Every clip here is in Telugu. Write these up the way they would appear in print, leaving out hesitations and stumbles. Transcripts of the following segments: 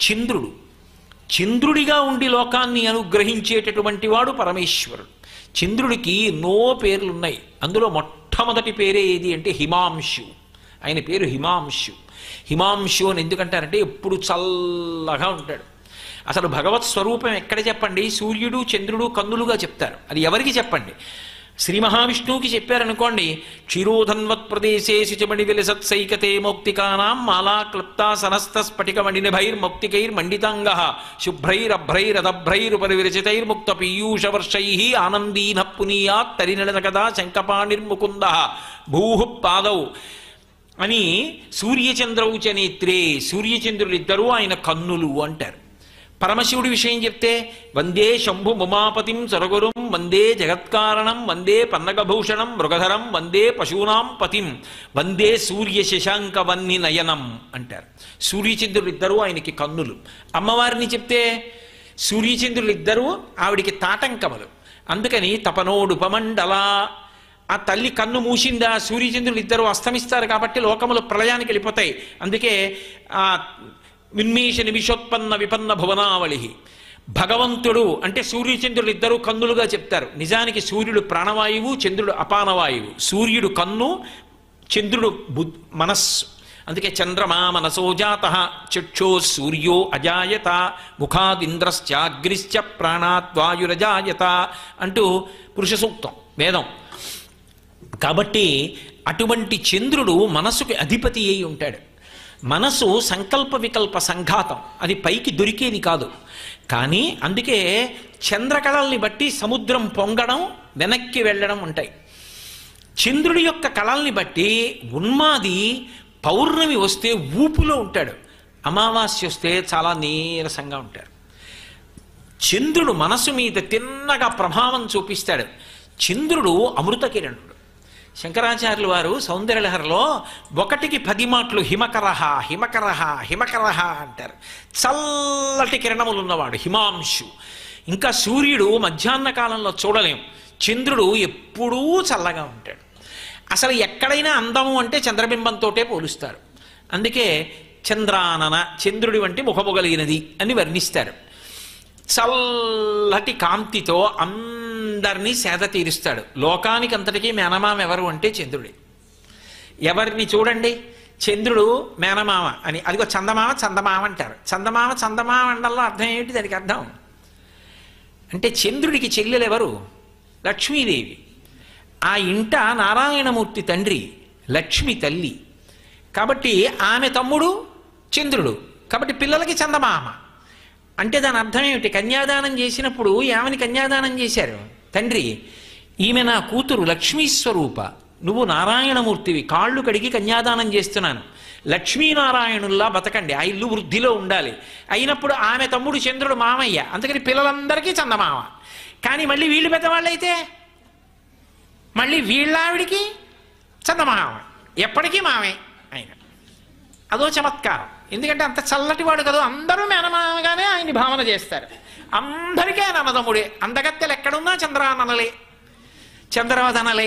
చంద్రుడు. చంద్రుడిగా ఉండి లోకాన్ని అనుగ్రహించేటటువంటి వాడు పరమేశ్వరుడు. చంద్రుడికి ఎన్నో పేర్లున్నాయి. అందులో మొట్టమొదటి పేరే ఏది అంటే హిమాంశు. ఆయన పేరు హిమాంశు. హిమాంశు అని ఎందుకంటారంటే ఎప్పుడు చల్లగా ఉంటాడు. అసలు భగవత్ స్వరూపం ఎక్కడ చెప్పండి? సూర్యుడు చంద్రుడు కన్నులుగా చెప్తారు. అది ఎవరికి చెప్పండి? శ్రీ మహావిష్ణువుకి చెప్పారనుకోండి, క్షీరోధన్వత్ ప్రదేశే శుచమణి విలసత్సైకతే మౌక్తికానాం మాలా క్లుప్తా సనస్త స్ఫటిక మణినిభైర్మౌక్తికైర్మండితాంగ శుభ్రైరభ్రైరదభ్రైరుపరివిరచితైర్ముక్త పీయూషవర్షై ఆనందీన పునీయాత్ తరినళనకదా శంఖపాణిర్ముకుంద భూః పాదౌ అని సూర్యచంద్రౌచ నేత్రే. సూర్యచంద్రులిద్దరూ ఆయన కన్నులు అంటారు. పరమశివుడి విషయం చెప్తే వందే శంభు ఉమాపతిం సరగురుం వందే జగత్కారణం వందే పన్నగభూషణం మృగధరం వందే పశూనాం పతిం వందే సూర్య శశాంక వన్ని నయనం అంటారు. సూర్యచంద్రులిద్దరూ ఆయనకి కన్నులు. అమ్మవారిని చెప్తే సూర్యచంద్రులిద్దరూ ఆవిడికి తాటంకములు. అందుకని తపనోడుపమండల. ఆ తల్లి కన్ను మూసిందా సూర్యచంద్రులు ఇద్దరు అస్తమిస్తారు కాబట్టి లోకములు ప్రళయానికి వెళ్ళిపోతాయి. అందుకే ఆ విన్మేష నిమిషోత్పన్న విపన్న భువనావళి. భగవంతుడు అంటే సూర్యచంద్రులు ఇద్దరు కన్నులుగా చెప్తారు. నిజానికి సూర్యుడు ప్రాణవాయువు, చంద్రుడు అపానవాయువు. సూర్యుడు కన్ను, చంద్రుడు మనస్సు. అందుకే చంద్రమా మనసో జాతః చక్షో సూర్యో అజాయత ముఖాదింద్రశ్చాగ్నిశ్చ ప్రాణాద్వాయురజాయత అంటూ పురుష సూక్తం వేదం. కాబట్టి అటువంటి చంద్రుడు మనసుకి అధిపతి అయి ఉంటాడు. మనసు సంకల్ప వికల్ప సంఘాతం, అది పైకి దొరికేది కాదు. కానీ అందుకే చంద్రకళల్ని బట్టి సముద్రం పొంగడం వెనక్కి వెళ్ళడం ఉంటాయి. చంద్రుడి యొక్క కళల్ని బట్టి ఉన్మాది పౌర్ణమి వస్తే ఊపులో ఉంటాడు, అమావాస్య వస్తే చాలా నీరసంగా ఉంటాడు. చంద్రుడు మనసు మీద తిన్నగా ప్రభావం చూపిస్తాడు. చంద్రుడు అమృత కిరణుడు. శంకరాచార్యులు వారు సౌందర్యలహరిలో 1కి 10 మాటలు హిమకరహ హిమకరహ హిమకరహ అంటారు. చల్లటి కిరణములు ఉన్నవాడు హిమాంశు. ఇంకా సూర్యుడు మధ్యాహ్న కాలంలో చూడలేం, చంద్రుడు ఎప్పుడూ చల్లగా ఉంటాడు. అసలు ఎక్కడైనా అందము అంటే చంద్రబింబంతోటే పోలుస్తారు. అందుకే చంద్రానన, చంద్రుడి వంటి ముఖము కలిగినది అని వర్ణిస్తారు. చల్లటి కాంతితో అందరినీ సేద తీరుస్తాడు. లోకానికి అంతటికీ మేనమామ ఎవరు అంటే చంద్రుడే. ఎవరిని చూడండి, చంద్రుడు మేనమామ అని, అదిగో చందమామ చందమామ అంటారు. చందమామ చందమామ అండల్లో అర్థం ఏమిటి? దానికి అర్థం అంటే చంద్రుడికి చెల్లెలు ఎవరు? లక్ష్మీదేవి. ఆ ఇంట నారాయణమూర్తి తండ్రి, లక్ష్మి తల్లి. కాబట్టి ఆమె తమ్ముడు చంద్రుడు. కాబట్టి పిల్లలకి చందమామ. అంటే దాని అర్థం ఏమిటి? కన్యాదానం చేసినప్పుడు ఏమని కన్యాదానం చేశారు? తండ్రి, ఈమె నా కూతురు లక్ష్మీస్వరూప, నువ్వు నారాయణమూర్తివి, కాళ్ళు కడిగి కన్యాదానం చేస్తున్నాను, లక్ష్మీనారాయణుల్లా బతకండి, ఆ ఇల్లు వృద్ధిలో ఉండాలి. అయినప్పుడు ఆమె తమ్ముడు చంద్రుడు మామయ్య, అందుకని పిల్లలందరికీ చందమామ. కానీ మళ్ళీ వీళ్ళు పెద్దవాళ్ళైతే మళ్ళీ వీళ్ళావిడికి చందమామ, ఎప్పటికీ మామే ఆయన. అదో చమత్కారం. ఎందుకంటే అంత చల్లటి వాడు కదా, అందరూ మేనమామగానే ఆయన్ని భావన చేస్తారు. అందరికీ ఆయన అన్నదమ్ముడే. అందగత్తెలు ఎక్కడున్నా చంద్రాననలే, చంద్రవదనలే.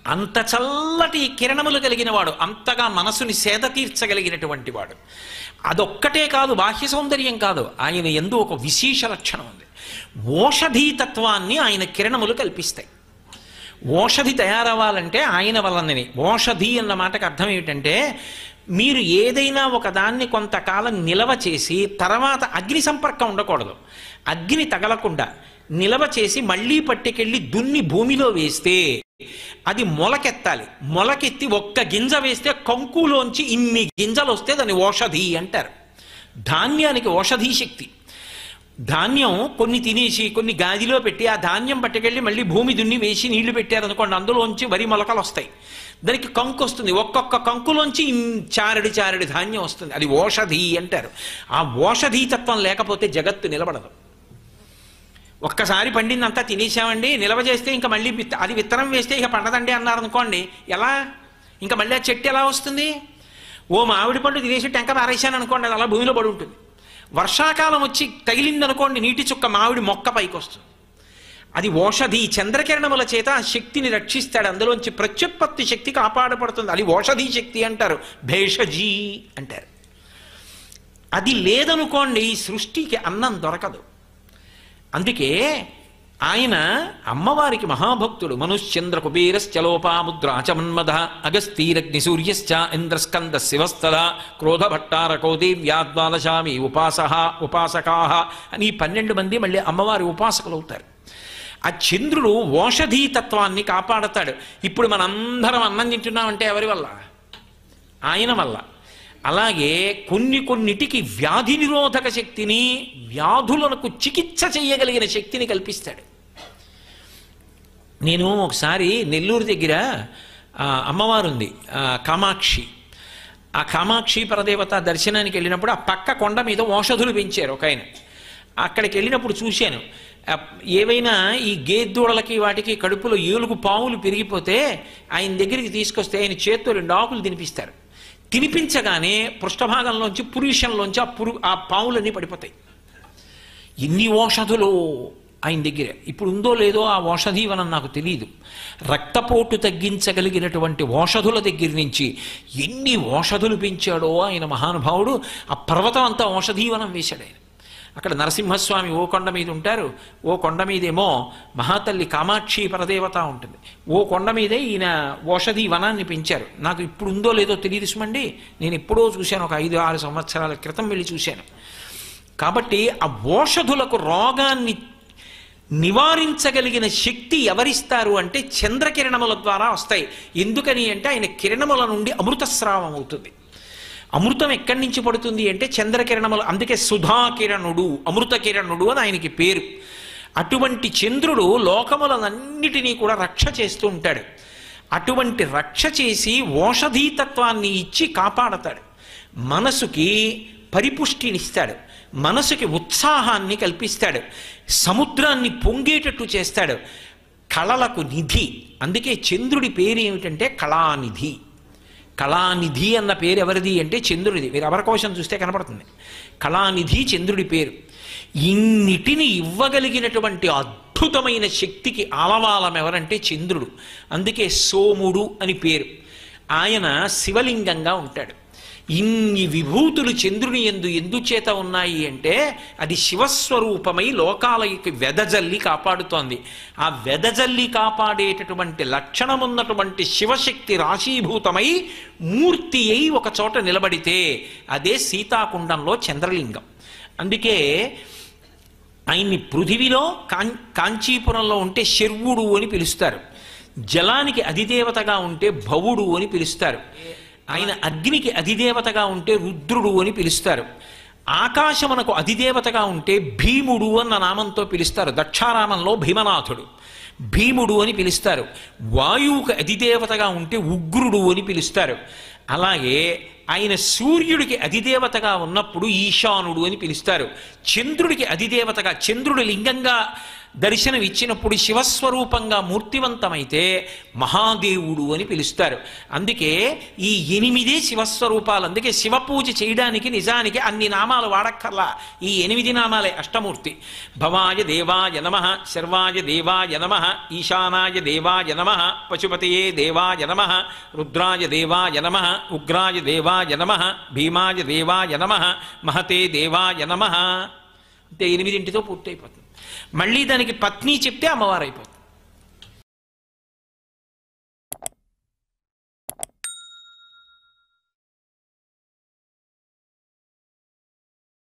అంత చల్లటి కిరణములు కలిగిన వాడు, అంతగా మనసుని సేద తీర్చగలిగినటువంటి వాడు. అదొక్కటే కాదు, బాహ్య సౌందర్యం కాదు, ఆయన యందు ఒక విశేష లక్షణం ఉంది. ఓషధీతత్వాన్ని ఆయన కిరణములు కల్పిస్తాయి. ఓషధి తయారవ్వాలంటే ఆయన వల్లనే. ఓషధి అన్న మాటకు అర్థం ఏమిటంటే, మీరు ఏదైనా ఒక దాన్ని కొంతకాలం నిలవ చేసి తర్వాత అగ్ని సంపర్కం ఉండకూడదు, అగ్ని తగలకుండా నిలవ చేసి మళ్ళీ పట్టుకెళ్ళి దున్ని భూమిలో వేస్తే అది మొలకెత్తాలి. మొలకెత్తి ఒక్క గింజ వేస్తే కంకులోంచి ఇన్ని గింజలు వస్తే దాన్ని ఓషధి అంటారు. ధాన్యానికి ఓషధీ శక్తి. ధాన్యం కొన్ని తినేసి కొన్ని గాదిలో పెట్టి ఆ ధాన్యం పట్టుకెళ్ళి మళ్ళీ భూమి దున్ని వేసి నీళ్లు పెట్టారనుకోండి, అందులోంచి వరి మొలకలు వస్తాయి. దానికి కంకు వస్తుంది. ఒక్కొక్క కంకులోంచి చారడి చారడి ధాన్యం వస్తుంది. అది ఓషధి అంటారు. ఆ ఓషధీతత్వం లేకపోతే జగత్తు నిలబడదు. ఒక్కసారి పండిందంతా తినేసామండి, నిలవ చేస్తే ఇంకా మళ్ళీ అది విత్తనం వేస్తే ఇక పండదండి అన్నారనుకోండి, ఎలా ఇంకా మళ్ళీ ఆ చెట్టు ఎలా వస్తుంది? ఓ మామిడి పండు తినేసి టెంక పారేసాను అనుకోండి, అది అలా భూమిలో పడి ఉంటుంది. వర్షాకాలం వచ్చి తగిలిందనుకోండి, నీటి చుక్క మామిడి మొక్క పైకి వస్తుంది. అది ఓషధి. చంద్రకిరణముల చేత ఆ శక్తిని రక్షిస్తాడు, అందులోంచి ప్రత్యుత్పత్తి శక్తి కాపాడబడుతుంది. అది ఓషధీ శక్తి అంటారు, భేషజీ అంటారు. అది లేదనుకోండి సృష్టికి అన్నం దొరకదు. అందుకే ఆయన అమ్మవారికి మహాభక్తుడు. మనుశ్చంద్ర కుబేరశ్చలోపాముద్రాచ మన్మథ అగస్తీరగ్ని సూర్యశ్చ ఇంద్రస్కంద శివస్థల క్రోధభట్టారకో దేవ్యాద్వాదశామి ఉపాసకాహ అని 12 మంది మళ్ళీ అమ్మవారి ఉపాసకులు అవుతారు. ఆ చంద్రుడు ఓషధీతత్వాన్ని కాపాడతాడు. ఇప్పుడు మనందరం అన్నం తింటున్నామంటే ఎవరి వల్ల? ఆయన వల్ల. అలాగే కొన్నిటికి వ్యాధి నిరోధక శక్తిని, వ్యాధులకు చికిత్స చేయగలిగిన శక్తిని కల్పిస్తాడు. నేను ఒకసారి నెల్లూరు దగ్గర అమ్మవారు ఉంది కామాక్షి. ఆ కామాక్షి పరదేవత దర్శనానికి వెళ్ళినప్పుడు ఆ పక్క కొండ మీద ఓషధులు పెంచారు ఒక ఆయన. అక్కడికి వెళ్ళినప్పుడు చూశాను, ఏవైనా ఈ గేదెదూడలకి వాటికి కడుపులో ఏలుగు పాములు పెరిగిపోతే ఆయన దగ్గరికి తీసుకొస్తే ఆయన చేత్తో 2 ఆకులు తినిపిస్తారు. తినిపించగానే పృష్ఠభాగంలోంచి పురుషంలోంచి ఆ పాములన్నీ పడిపోతాయి. ఇన్ని ఓషధులు ఆయన దగ్గర. ఇప్పుడు ఉందో లేదో ఆ ఓషధీవనం నాకు తెలియదు. రక్తపోటు తగ్గించగలిగినటువంటి ఓషధుల దగ్గర నుంచి ఎన్ని ఓషధులు పెంచాడో ఆయన మహానుభావుడు. ఆ పర్వతం అంతా ఓషధీవనం వేశాడు ఆయన. అక్కడ నరసింహస్వామి ఓ కొండ మీద ఉంటారు, ఓ కొండ మీదేమో మహాతల్లి కామాక్షి పరదేవత ఉంటుంది, ఓ కొండ మీదే ఈయన ఓషధి వనాన్ని పెంచారు. నాకు ఇప్పుడు ఉందో లేదో తెలియదు సుమండి, నేను ఎప్పుడో చూశాను, ఒక 5-6 సంవత్సరాల క్రితం వెళ్ళి చూశాను. కాబట్టి ఆ ఓషధులకు రోగాన్ని నివారించగలిగిన శక్తి ఎవరిస్తారు అంటే చంద్రకిరణముల ద్వారా వస్తాయి. ఎందుకని అంటే ఆయన కిరణముల నుండి అమృతస్రావం అవుతుంది. అమృతం ఎక్కడి నుంచి పడుతుంది అంటే చంద్రకిరణములు. అందుకే సుధాకిరణుడు, అమృత కిరణుడు అని ఆయనకి పేరు. అటువంటి చంద్రుడు లోకములన్నిటినీ కూడా రక్ష చేస్తూ ఉంటాడు. అటువంటి రక్ష చేసి ఓషధీతత్వాన్ని ఇచ్చి కాపాడతాడు. మనసుకి పరిపుష్టినిస్తాడు, మనసుకి ఉత్సాహాన్ని కల్పిస్తాడు, సముద్రాన్ని పొంగేటట్టు చేస్తాడు, కళలకు నిధి. అందుకే చంద్రుడి పేరు ఏమిటంటే కళానిధి. కళానిధి అన్న పేరు ఎవరిది అంటే చంద్రుడిది. మీరు అమరకోశం చూస్తే కనపడుతుంది. కళానిధి చంద్రుడి పేరు. ఇన్నిటిని ఇవ్వగలిగినటువంటి అద్భుతమైన శక్తికి ఆలవాలం ఎవరంటే చంద్రుడు. అందుకే సోముడు అని పేరు. ఆయన శివలింగంగా ఉంటాడు. ఇన్ని విభూతులు చంద్రుని ఎందుచేత ఉన్నాయి అంటే అది శివస్వరూపమై లోకాలకి వెదజల్లి కాపాడుతోంది. ఆ వెదజల్లి కాపాడేటటువంటి లక్షణమున్నటువంటి శివశక్తి రాశీభూతమై మూర్తి అయి ఒక చోట నిలబడితే అదే సీతాకుండంలో చంద్రలింగం. అందుకే ఆయన్ని పృథివిలో కాంచీపురంలో ఉంటే శర్వుడు అని పిలుస్తారు. జలానికి అధిదేవతగా ఉంటే భవుడు అని పిలుస్తారు. ఆయన అగ్నికి అధిదేవతగా ఉంటే రుద్రుడు అని పిలుస్తారు. ఆకాశమునకు అధిదేవతగా ఉంటే భీముడు అన్న నామంతో పిలుస్తారు. దక్షారామంలో భీమనాథుడు భీముడు అని పిలుస్తారు. వాయువుకు అధిదేవతగా ఉంటే ఉగ్రుడు అని పిలుస్తారు. అలాగే ఆయన సూర్యుడికి అధిదేవతగా ఉన్నప్పుడు ఈశానుడు అని పిలుస్తారు. చంద్రుడికి అధిదేవతగా, చంద్రుడు లింగంగా దర్శనం ఇచ్చినప్పుడు శివస్వరూపంగా మూర్తివంతమైతే మహాదేవుడు అని పిలుస్తారు. అందుకే ఈ 8 శివస్వరూపాలు. అందుకే శివపూజ చేయడానికి నిజానికి అన్ని నామాలు వాడక్కర్లా, ఈ 8 నామాలే అష్టమూర్తి. భవాయ దేవాయ నమః, శర్వాయ దేవాయ నమః, ఈశానాయ దేవాయ నమః, పశుపతయే దేవాయ నమః, రుద్రాయ దేవాయ నమః, ఉగ్రాయ దేవాయ నమః, భీమాయ దేవాయ నమః, మహతే దేవాయ నమః. అంటే 8తో పూర్తి అయిపోతుంది. మళ్ళీ దానికి పత్ని చెప్తే అమ్మవారు అయిపోతుంది.